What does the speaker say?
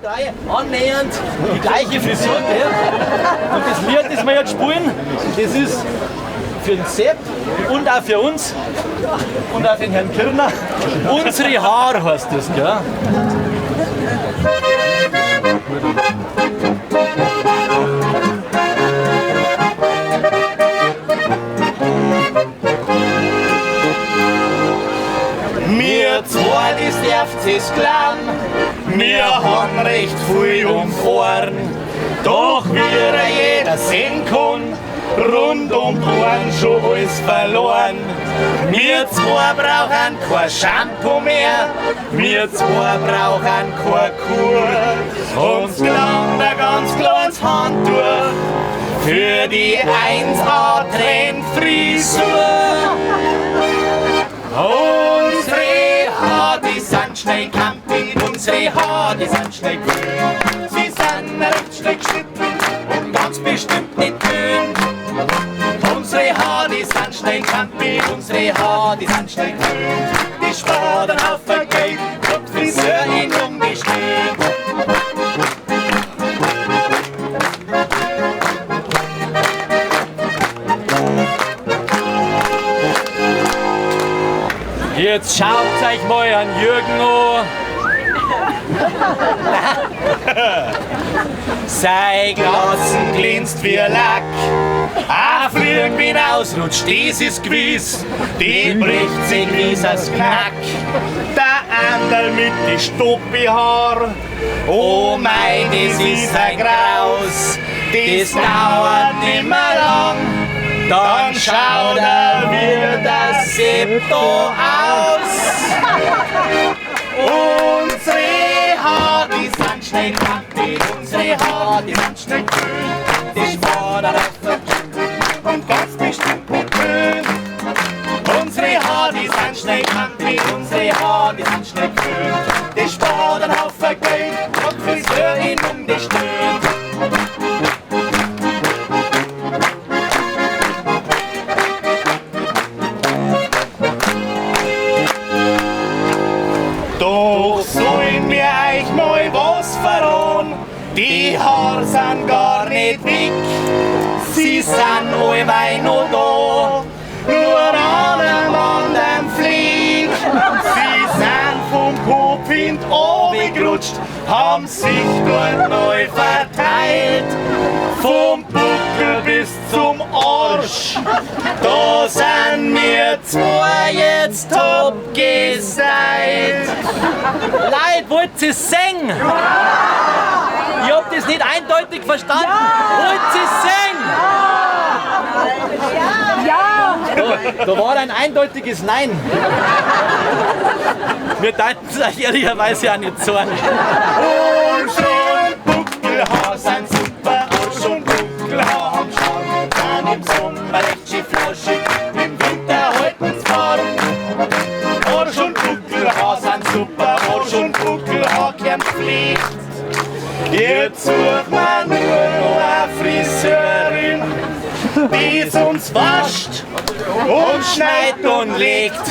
drei annähernd die gleiche Frisur, gell? Und das Lied, das wir jetzt spielen, das ist für den Sepp und auch für uns und auch für den Herrn Kirner. Unsere Haare heißt das, gell? Wir zwei, das darf's es glauben, wir haben recht viel um Ohren. Doch wie jeder sehen kann, rund um Ohren schon alles verloren. Wir zwei brauchen kein Shampoo mehr, wir zwei brauchen keine Kur. Uns gelangt ein ganz kleines Handtuch für die 1A Trendfrisur. Unsere Haare, die sind schnell kampig, unsere Haare, die sind schnell grün. Sie sind recht schnell geschnitten und ganz bestimmt nicht grün. Unsere Haare, die sind schnell kampig, unsere Haare, die sind schnell grün. Die sparen auf ein Geld und Friseur in umgestellt. Jetzt schaut euch mal an Jürgen an. Sein Glasen glänzt wie Lack. Auf irgendwen ausrutscht, das ist gewiss. Die bricht sich wie das Knack. Der Anderl mit die Stuppi-Haar. Oh mei, das ist ein Graus. Das dauert nimmer lang. Dann schaut wie das Sepp da aus. Unsere Haare, die sind schnell kampig, unsere Haare, die sind schnell grün. Die sparen auf der Tüte und ganz bestimmt nicht grün. Unsere Haare, die sind schnell kampig, unsere Haare, die sind schnell grün. Die sparen auf der Geld und Friseur in umgestellt. Doch sollen wir euch mal was verraten, die Haare sind gar nicht weg, sie sind allweil noch da, nur an einem anderen Fleck. Sie sind vom Kopf in die Ohren gerutscht, haben sich dort neu verteilt, vom Buckel bis zum Arsch. Da sind wir zwei jetzt top gestylt. Leute, wollt ihr singen? Ich hab das nicht eindeutig verstanden. Wollt ihr singen? Ja! Da war ein eindeutiges Nein. Wir deuten es euch ehrlicherweise auch nicht sagen. Und schon Buckelhaar sind super, auch schon Buckelhaar am Schauen. Dann im Sommer recht schön flauschig, im Winter halten's warm. Oder schon Buckelhaar sind super, oder schon Buckelhaar gern Pflicht. Jetzt sucht man nur noch eine Friseurin, die uns wascht und schneidet und legt.